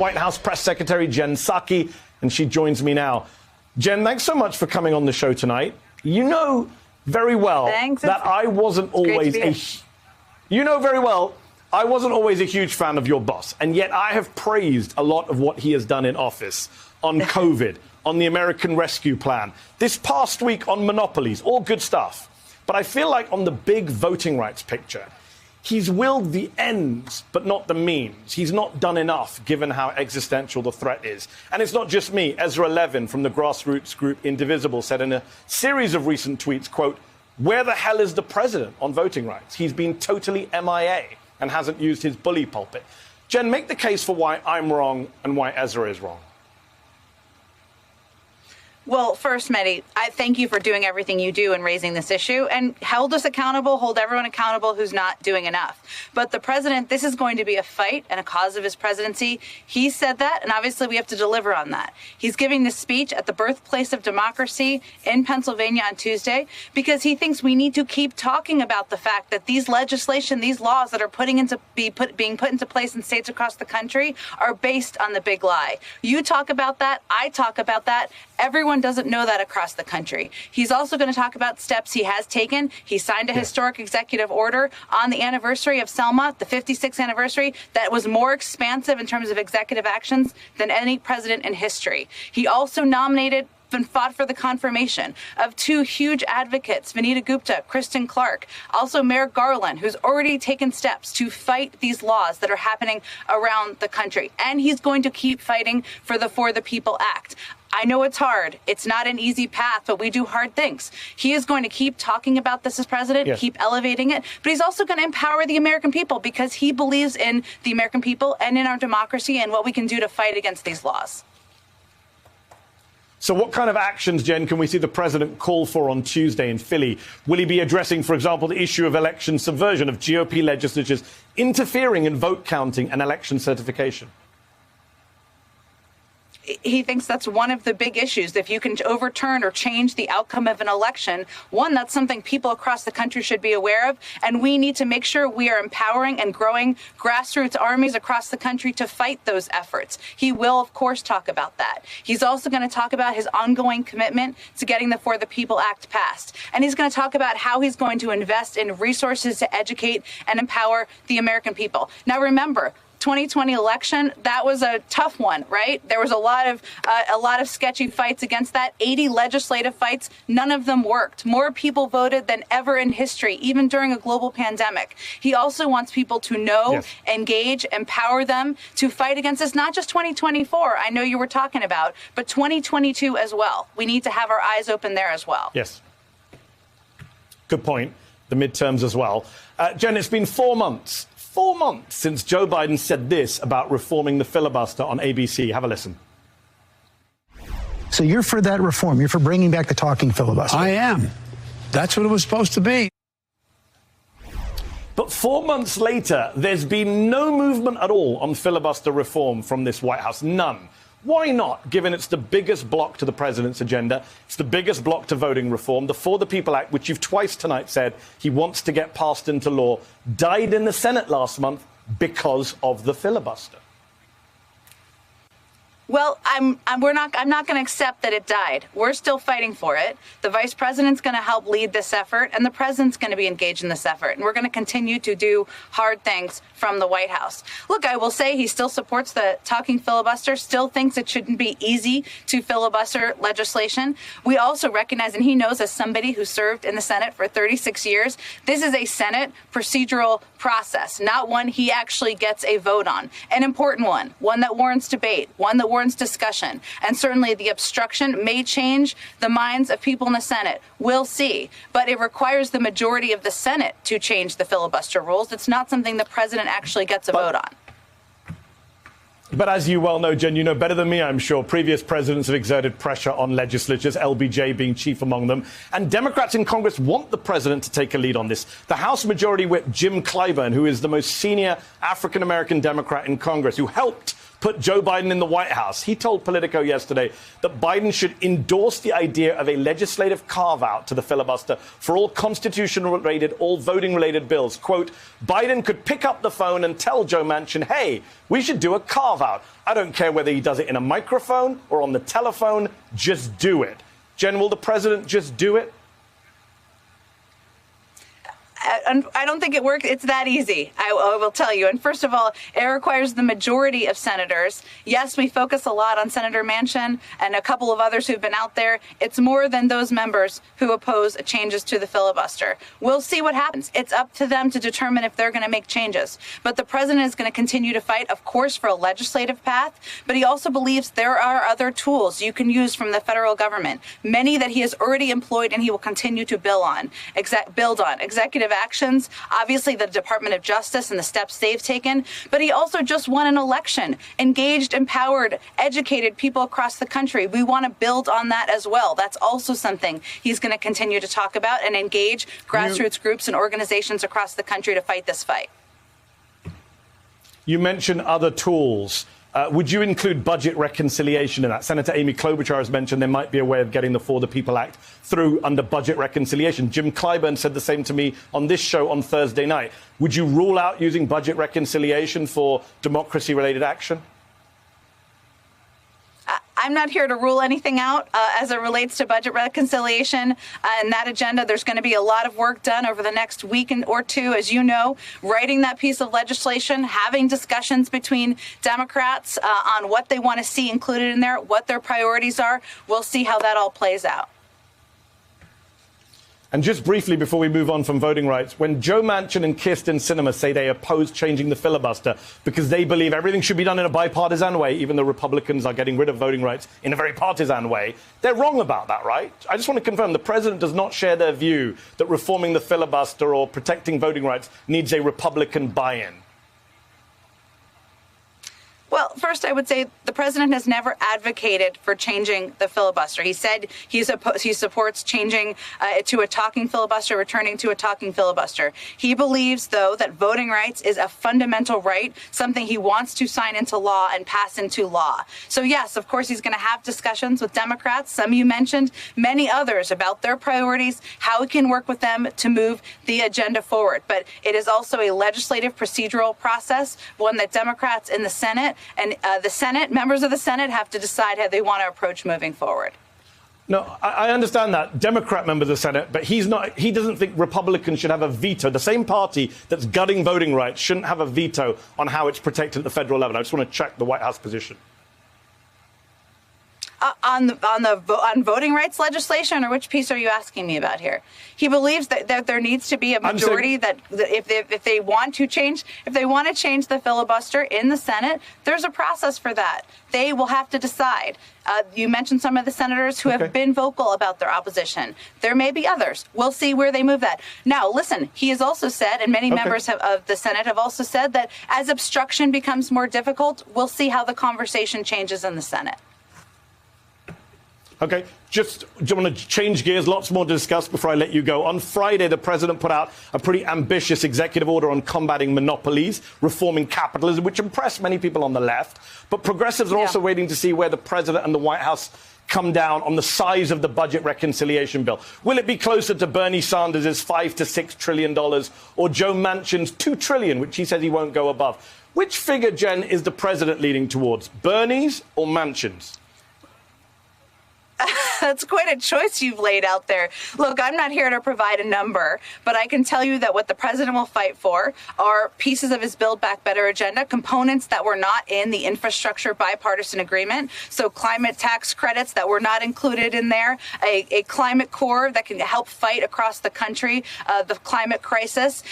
White House Press Secretary Jen Psaki, and she joins me now. Jen, thanks so much for coming on the show tonight. You know very well that I wasn't always I wasn't always a huge fan of your boss, and yet I have praised a lot of what he has done in office on COVID, on the American Rescue Plan, this past week on monopolies, all good stuff. But I feel like on the big voting rights picture, he's willed the ends, but not the means. He's not done enough, given how existential the threat is. And it's not just me. Ezra Levin from the grassroots group Indivisible said in a series of recent tweets, quote, "Where the hell is the president on voting rights? He's been totally MIA and hasn't used his bully pulpit." Jen, make the case for why I'm wrong and why Ezra is wrong. Well, first, Mehdi, I thank you for doing everything you do in raising this issue and hold us accountable, hold everyone accountable who's not doing enough. But the president, this is going to be a fight and a cause of his presidency. He said that, and obviously we have to deliver on that. He's giving this speech at the birthplace of democracy in Pennsylvania on Tuesday because he thinks we need to keep talking about the fact that these legislation, these laws that are being put into place in states across the country are based on the big lie. You talk about that. I talk about that. Everyone doesn't know that across the country. He's also going to talk about steps he has taken. He signed a historic executive order on the anniversary of Selma, the 56th anniversary, that was more expansive in terms of executive actions than any president in history. He also nominated and fought for the confirmation of two huge advocates, Vanita Gupta, Kristen Clark, also Merrick Garland, who's already taken steps to fight these laws that are happening around the country. And he's going to keep fighting for the People Act. I know it's hard. It's not an easy path, but we do hard things. He is going to keep talking about this as president, keep elevating it, but he's also going to empower the American people because he believes in the American people and in our democracy and what we can do to fight against these laws. So what kind of actions, Jen, can we see the president call for on Tuesday in Philly? Will he be addressing, for example, the issue of election subversion, of GOP legislatures interfering in vote counting and election certification? He thinks that's one of the big issues. If you can overturn or change the outcome of an election, one, that's something people across the country should be aware of. And we need to make sure we are empowering and growing grassroots armies across the country to fight those efforts. He will, of course, talk about that. He's also going to talk about his ongoing commitment to getting the For the People Act passed. And he's going to talk about how he's going to invest in resources to educate and empower the American people. Now, remember, 2020 election, that was a tough one, right? There was a lot of sketchy fights against that. 80 legislative fights, none of them worked. More people voted than ever in history, even during a global pandemic. He also wants people to know, engage, empower them to fight against this, not just 2024, I know you were talking about, but 2022 as well. We need to have our eyes open there as well. Yes. Good point. The midterms as well. Jen, it's been 4 months. 4 months since Joe Biden said this about reforming the filibuster on ABC. Have a listen. So you're for that reform. You're for bringing back the talking filibuster. I am. That's what it was supposed to be. But 4 months later, there's been no movement at all on filibuster reform from this White House. None. Why not, given it's the biggest block to the president's agenda? It's the biggest block to voting reform. The For the People Act, which you've twice tonight said he wants to get passed into law, died in the Senate last month because of the filibuster. Well, I'm not going to accept that it died. We're still fighting for it. The vice president's going to help lead this effort, and the president's going to be engaged in this effort. And we're going to continue to do hard things from the White House. Look, I will say he still supports the talking filibuster, still thinks it shouldn't be easy to filibuster legislation. We also recognize, and he knows as somebody who served in the Senate for 36 years, this is a Senate procedural process, not one he actually gets a vote on. An important one that warrants debate, one that warrants discussion. And certainly the obstruction may change the minds of people in the Senate. We'll see. But it requires the majority of the Senate to change the filibuster rules. It's not something the president actually gets a vote on. But as you well know, Jen, you know better than me, I'm sure, previous presidents have exerted pressure on legislatures, LBJ being chief among them. And Democrats in Congress want the president to take a lead on this. The House Majority Whip Jim Clyburn, who is the most senior African-American Democrat in Congress, who helped put Joe Biden in the White House. He told Politico yesterday that Biden should endorse the idea of a legislative carve-out to the filibuster for all constitutional-related, all voting-related bills. Quote, Biden could pick up the phone and tell Joe Manchin, hey, we should do a carve-out. I don't care whether he does it in a microphone or on the telephone, just do it. Jen, will the president just do it? I don't think it works. It's that easy, I will tell you. And first of all, it requires the majority of senators. Yes, we focus a lot on Senator Manchin and a couple of others who've been out there. It's more than those members who oppose changes to the filibuster. We'll see what happens. It's up to them to determine if they're going to make changes. But the president is going to continue to fight, of course, for a legislative path. But he also believes there are other tools you can use from the federal government, many that he has already employed and he will continue to build on. Executive actions, obviously the Department of Justice and the steps they've taken, but he also just won an election, engaged, empowered, educated people across the country. We want to build on that as well. That's also something he's going to continue to talk about and engage grassroots groups and organizations across the country to fight this fight. You mentioned other tools. Would you include budget reconciliation in that? Senator Amy Klobuchar has mentioned there might be a way of getting the For the People Act through under budget reconciliation. Jim Clyburn said the same to me on this show on Thursday night. Would you rule out using budget reconciliation for democracy-related action? I'm not here to rule anything out as it relates to budget reconciliation and that agenda. There's going to be a lot of work done over the next week or two, as you know, writing that piece of legislation, having discussions between Democrats on what they want to see included in there, what their priorities are. We'll see how that all plays out. And just briefly before we move on from voting rights, when Joe Manchin and Kyrsten Sinema say they oppose changing the filibuster because they believe everything should be done in a bipartisan way, even though Republicans are getting rid of voting rights in a very partisan way, they're wrong about that, right? I just want to confirm the president does not share their view that reforming the filibuster or protecting voting rights needs a Republican buy-in. Well, first, I would say the president has never advocated for changing the filibuster. He said he supports changing to a talking filibuster, returning to a talking filibuster. He believes, though, that voting rights is a fundamental right, something he wants to sign into law and pass into law. So, yes, of course, he's going to have discussions with Democrats, some you mentioned, many others about their priorities, how he can work with them to move the agenda forward. But it is also a legislative procedural process, one that Democrats in the Senate and members of the Senate have to decide how they want to approach moving forward. No, I understand that. Democrat members of the Senate, but he doesn't think Republicans should have a veto. The same party that's gutting voting rights shouldn't have a veto on how it's protected at the federal level. I just want to check the White House position. On voting rights legislation, or which piece are you asking me about here? He believes that there needs to be a majority that if they want to change the filibuster in the Senate, there's a process for that. They will have to decide. You mentioned some of the senators who have been vocal about their opposition. There may be others. We'll see where they move that. Now, listen, he has also said, and many members of the Senate have also said, that as obstruction becomes more difficult, we'll see how the conversation changes in the Senate. OK, just want to change gears. Lots more to discuss before I let you go. On Friday, the president put out a pretty ambitious executive order on combating monopolies, reforming capitalism, which impressed many people on the left. But progressives are also waiting to see where the president and the White House come down on the size of the budget reconciliation bill. Will it be closer to Bernie Sanders' $5 to $6 trillion or Joe Manchin's $2 trillion, which he says he won't go above? Which figure, Jen, is the president leaning towards, Bernie's or Manchin's? That's quite a choice you've laid out there. Look, I'm not here to provide a number, but I can tell you that what the president will fight for are pieces of his Build Back Better agenda, components that were not in the infrastructure bipartisan agreement. So climate tax credits that were not included in there, a climate corps that can help fight across the country the climate crisis,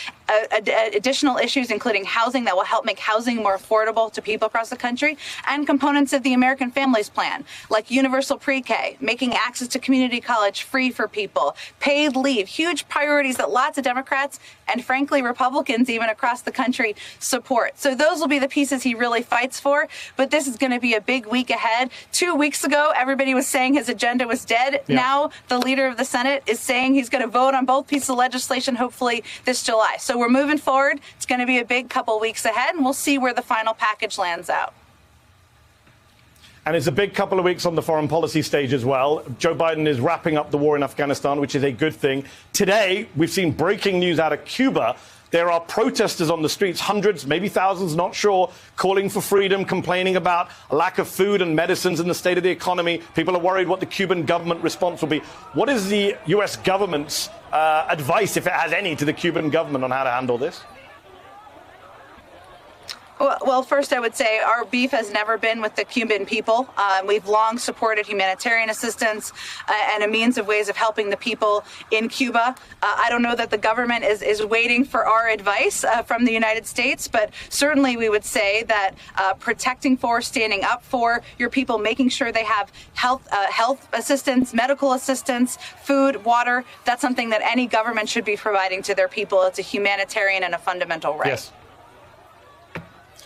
additional issues including housing that will help make housing more affordable to people across the country, and components of the American Families Plan, like universal pre-K, making access to community college free for people, paid leave, huge priorities that lots of Democrats and, frankly, Republicans even across the country support. So those will be the pieces he really fights for. But this is going to be a big week ahead. 2 weeks ago, everybody was saying his agenda was dead. Yeah. Now the leader of the Senate is saying he's going to vote on both pieces of legislation, hopefully this July. So we're moving forward. It's going to be a big couple weeks ahead, and we'll see where the final package lands out. And it's a big couple of weeks on the foreign policy stage as well. Joe Biden is wrapping up the war in Afghanistan, which is a good thing. Today, we've seen breaking news out of Cuba. There are protesters on the streets, hundreds, maybe thousands, not sure, calling for freedom, complaining about a lack of food and medicines and the state of the economy. People are worried what the Cuban government response will be. What is the U.S. government's advice, if it has any, to the Cuban government on how to handle this? Well, first, I would say our beef has never been with the Cuban people. We've long supported humanitarian assistance and a means of ways of helping the people in Cuba. I don't know that the government is waiting for our advice from the United States, but certainly we would say that protecting for, standing up for your people, making sure they have health assistance, medical assistance, food, water, that's something that any government should be providing to their people. It's a humanitarian and a fundamental right. Yes.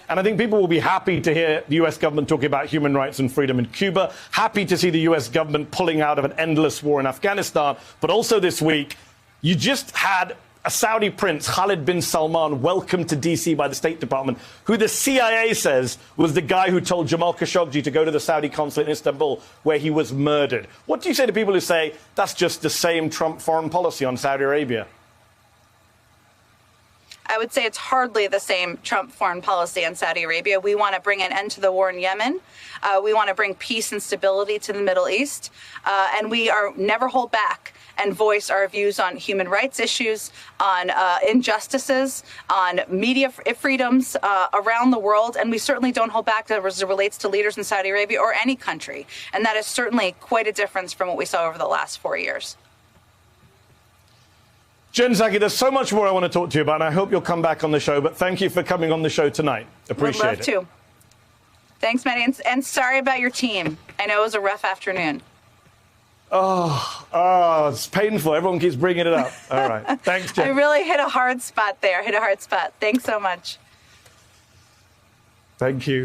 And I think people will be happy to hear the U.S. government talking about human rights and freedom in Cuba, happy to see the U.S. government pulling out of an endless war in Afghanistan. But also this week, you just had a Saudi prince, Khalid bin Salman, welcomed to D.C. by the State Department, who the CIA says was the guy who told Jamal Khashoggi to go to the Saudi consulate in Istanbul, where he was murdered. What do you say to people who say that's just the same Trump foreign policy on Saudi Arabia? I would say it's hardly the same Trump foreign policy on Saudi Arabia. We want to bring an end to the war in Yemen. We want to bring peace and stability to the Middle East. And we are never hold back and voice our views on human rights issues, on injustices, on media freedoms around the world. And we certainly don't hold back as it relates to leaders in Saudi Arabia or any country. And that is certainly quite a difference from what we saw over the last 4 years. Jen Psaki, there's so much more I want to talk to you about, and I hope you'll come back on the show. But thank you for coming on the show tonight. Appreciate it. Would love to. Thanks, Mehdi. And sorry about your team. I know it was a rough afternoon. Oh, it's painful. Everyone keeps bringing it up. All right. Thanks, Jen. I really hit a hard spot there. Thanks so much. Thank you.